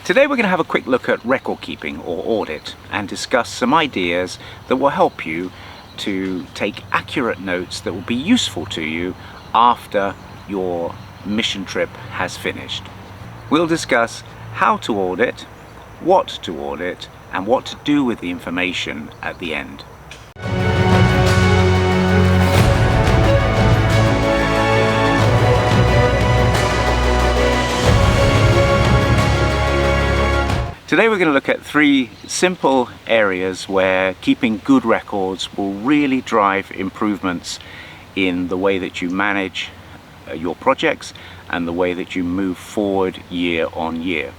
Today we're going to have a quick look at record keeping or audit and discuss some ideas that will help you to take accurate notes that will be useful to you after your mission trip has finished. We'll discuss how to audit, what to audit, and what to do with the information at the end. Today we're going to look at three simple areas where keeping good records will really drive improvements in the way that you manage your projects and the way that you move forward year on year.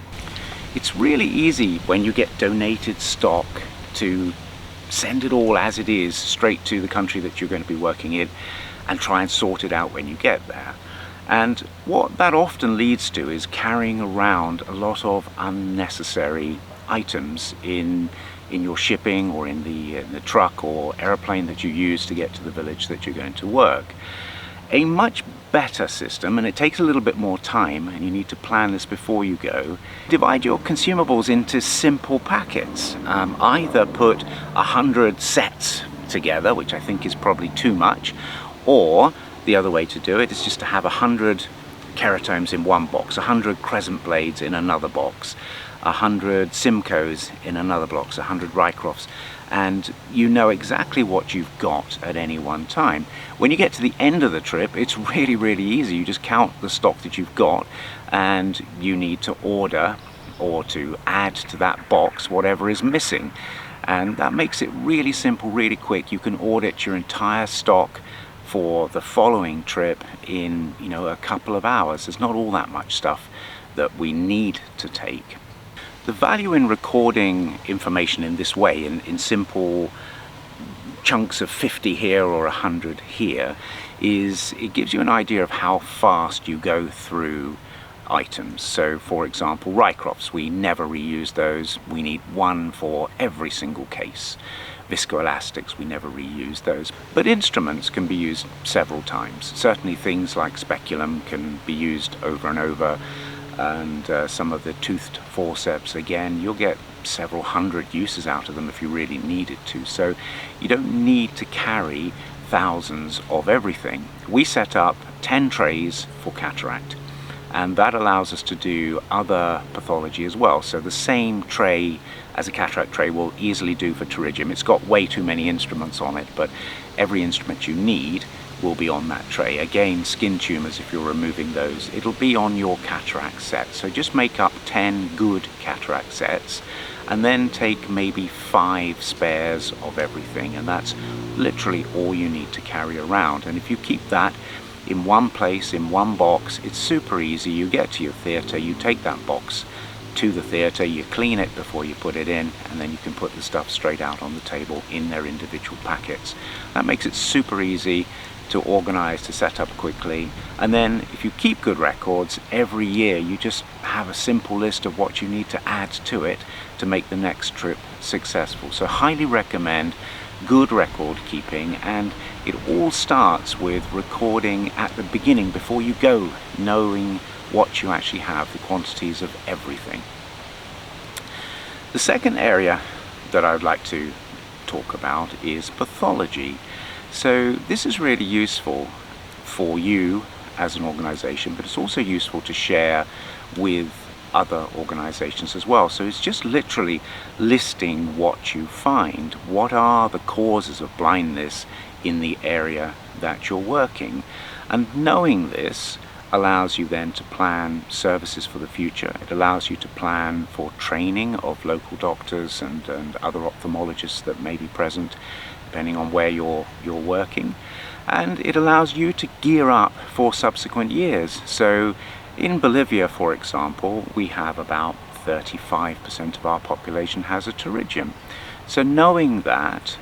It's really easy when you get donated stock to send it all as it is straight to the country that you're going to be working in and try and sort it out when you get there. And what that often leads to is carrying around a lot of unnecessary items in your shipping or in the truck or aeroplane that you use to get to the village that you're going to work. A much better system, and it takes a little bit more time and you need to plan this before you go, divide your consumables into simple packets. Either put 100 sets together, which I think is probably too much, or the other way to do it is just to have 100 keratomes in one box, 100 crescent blades in another box, 100 Simcoes in another box, 100 Rycrofts, and you know exactly what you've got at any one time. When you get to the end of the trip, it's really easy. You just count the stock that you've got and you need to order or to add to that box whatever is missing. And that makes it really simple, really quick. You can audit your entire stock for the following trip in a couple of hours. There's not all that much stuff that we need to take. The value in recording information in this way, in simple chunks of 50 here or 100 here, is it gives you an idea of how fast you go through items. So for example, Rycrofts, we never reuse those. We need one for every single case. Viscoelastics, we never reuse those. But instruments can be used several times. Certainly things like speculum can be used over and over, and some of the toothed forceps, again, you'll get several hundred uses out of them if you really needed to. So you don't need to carry thousands of everything. We set up 10 trays for cataract, and that allows us to do other pathology as well. So the same tray as a cataract tray will easily do for pterygium. It's got way too many instruments on it, but every instrument you need will be on that tray. Again, skin tumors, if you're removing those, it'll be on your cataract set. So just make up 10 good cataract sets and then take maybe 5 spares of everything, and that's literally all you need to carry around. And if you keep that in one place, in one box, it's super easy. You get to your theatre, you take that box to the theatre, you clean it before you put it in, and then you can put the stuff straight out on the table in their individual packets. That makes it super easy to organize, to set up quickly. And then if you keep good records, every year you just have a simple list of what you need to add to it to make the next trip successful. So highly recommend good record keeping, and it all starts with recording at the beginning before you go, knowing what you actually have, the quantities of everything. The second area that I would like to talk about is pathology. So this is really useful for you as an organization, but it's also useful to share with other organizations as well. So it's just literally listing what you find. What are the causes of blindness in the area that you're working? And knowing this allows you then to plan services for the future. It allows you to plan for training of local doctors and other ophthalmologists that may be present depending on where you're working. And it allows you to gear up for subsequent years. So in Bolivia, for example, we have about 35% of our population has a pterygium. So knowing that,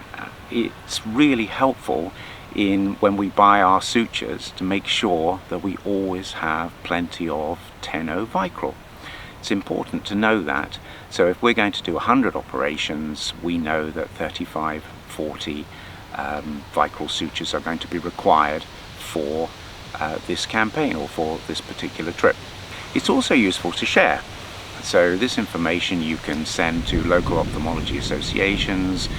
it's really helpful in when we buy our sutures to make sure that we always have plenty of 10O Vicryl. It's important to know that. So if we're going to do 100 operations, we know that 35, 40 Vicryl sutures are going to be required for this campaign or for this particular trip. It's also useful to share. So this information you can send to local ophthalmology associations,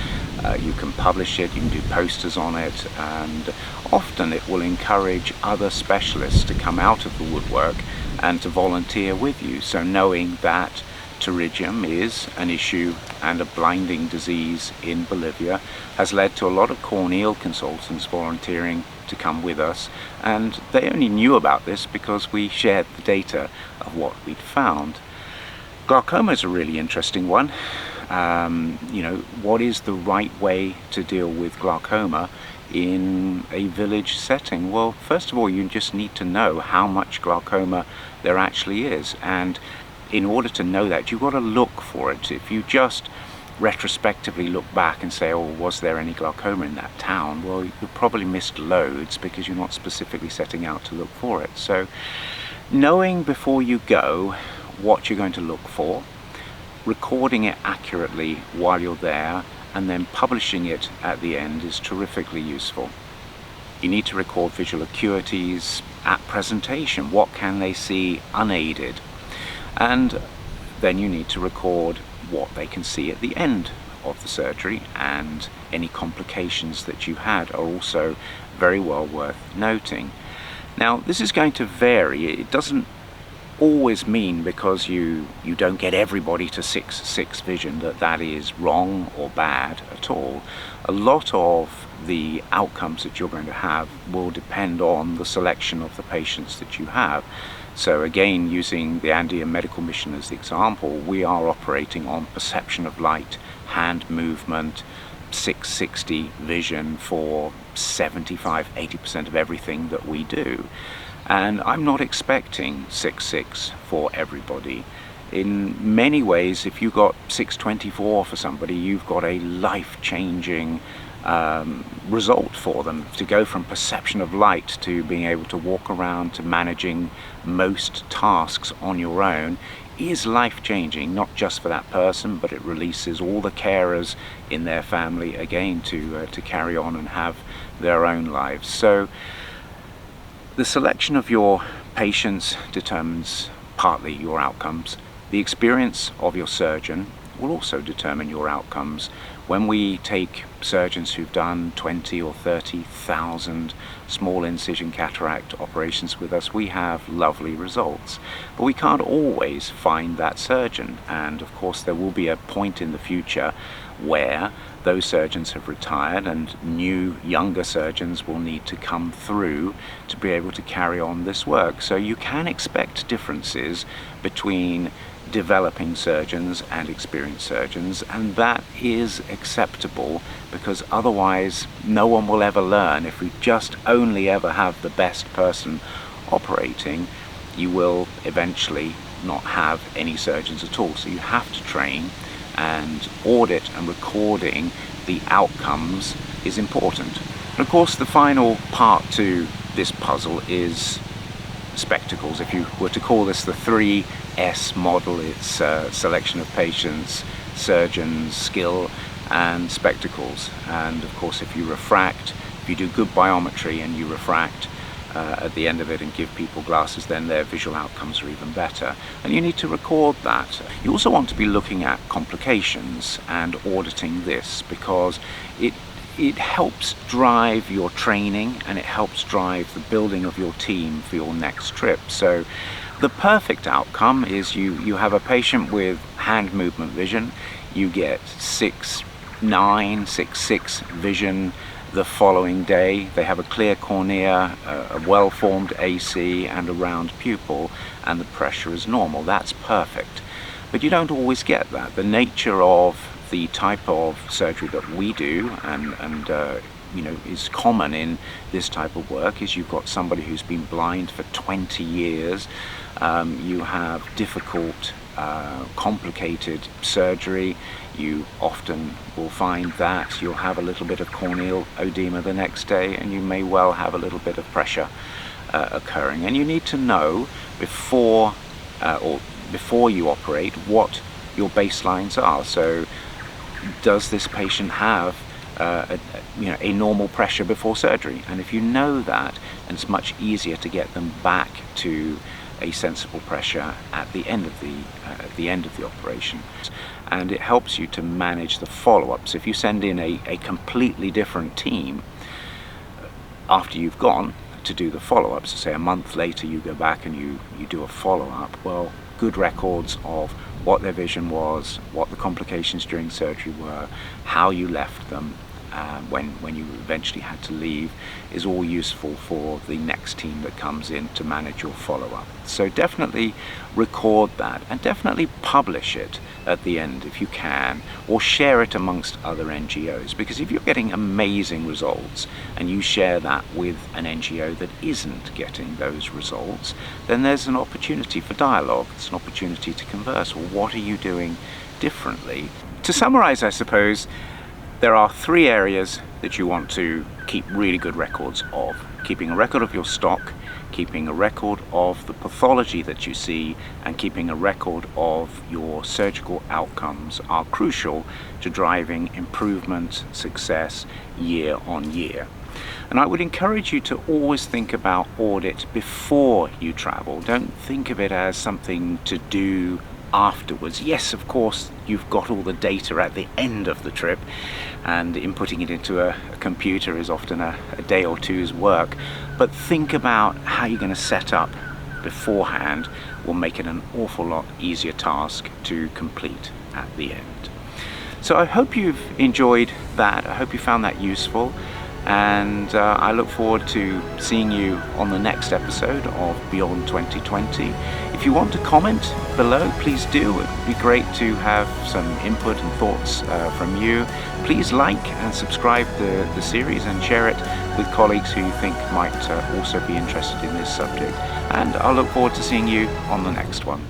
you can publish it, you can do posters on it, and often it will encourage other specialists to come out of the woodwork and to volunteer with you. So knowing that pterygium is an issue and a blinding disease in Bolivia has led to a lot of corneal consultants volunteering to come with us, and they only knew about this because we shared the data of what we'd found. Glaucoma is a really interesting one. What is the right way to deal with glaucoma in a village setting? Well, first of all, you just need to know how much glaucoma there actually is, and in order to know that, you've got to look for it. If you just retrospectively look back and say, oh, was there any glaucoma in that town? Well, you probably missed loads because you're not specifically setting out to look for it. So knowing before you go what you're going to look for, recording it accurately while you're there, and then publishing it at the end is terrifically useful. You need to record visual acuities at presentation. What can they see unaided? And then you need to record what they can see at the end of the surgery, and any complications that you had are also very well worth noting. Now, this is going to vary. It doesn't always mean because you don't get everybody to 6/6 vision that is wrong or bad at all. A lot of the outcomes that you're going to have will depend on the selection of the patients that you have. So again, using the Andean Medical Mission as the example, we are operating on perception of light, hand movement, 660 vision for 75–80% of everything that we do. And I'm not expecting 6/6 for everybody. In many ways, if you got 624 for somebody, you've got a life-changing result for them. To go from perception of light to being able to walk around to managing most tasks on your own is life-changing, not just for that person, but it releases all the carers in their family again to carry on and have their own lives. So the selection of your patients determines partly your outcomes. The experience of your surgeon will also determine your outcomes. When we take surgeons who've done 20 or 30,000 small incision cataract operations with us, we have lovely results. But we can't always find that surgeon, and of course there will be a point in the future where those surgeons have retired and new younger surgeons will need to come through to be able to carry on this work. So you can expect differences between developing surgeons and experienced surgeons, and that is acceptable, because otherwise no one will ever learn. If we just only ever have the best person operating, you will eventually not have any surgeons at all. So you have to train, and audit and recording the outcomes is important. And of course the final part to this puzzle is spectacles. If you were to call this the 3S model, it's selection of patients, surgeons, skill, and spectacles. And of course if you refract, if you do good biometry and you refract at the end of it and give people glasses, then their visual outcomes are even better. And you need to record that. You also want to be looking at complications and auditing this, because it helps drive your training and it helps drive the building of your team for your next trip. So the perfect outcome is you have a patient with hand movement vision, you get 6/9, 6/6 vision the following day. They have a clear cornea, a well-formed AC and a round pupil, and the pressure is normal. That's perfect. But you don't always get that. The nature of the type of surgery that we do and is common in this type of work is you've got somebody who's been blind for 20 years. You have difficult, complicated surgery. You often will find that you'll have a little bit of corneal edema the next day, and you may well have a little bit of pressure occurring. And you need to know before you operate what your baselines are. So does this patient have a normal pressure before surgery? And if you know that, and it's much easier to get them back to a sensible pressure at the end of the operation, and it helps you to manage the follow-ups. If you send in a completely different team after you've gone to do the follow-ups, say a month later you go back and you do a follow-up, well, good records of what their vision was, what the complications during surgery were, how you left them when you eventually had to leave, is all useful for the next team that comes in to manage your follow-up. So definitely record that, and definitely publish it at the end if you can, or share it amongst other NGOs, because if you're getting amazing results and you share that with an NGO that isn't getting those results, then there's an opportunity for dialogue. It's an opportunity to converse. Well, what are you doing differently? To summarize, I suppose, there are three areas that you want to keep really good records of. Keeping a record of your stock, keeping a record of the pathology that you see, and keeping a record of your surgical outcomes are crucial to driving improvement, success year on year. And I would encourage you to always think about audit before you travel. Don't think of it as something to do afterwards. Yes, of course, you've got all the data at the end of the trip, and inputting it into a computer is often a day or two's work, but think about how you're going to set up beforehand will make it an awful lot easier task to complete at the end. So I hope you've enjoyed that. I hope you found that useful, and I look forward to seeing you on the next episode of Beyond 2020. If you want to comment below, please do. It would be great to have some input and thoughts from you. Please like and subscribe the series and share it with colleagues who you think might also be interested in this subject. And I'll look forward to seeing you on the next one.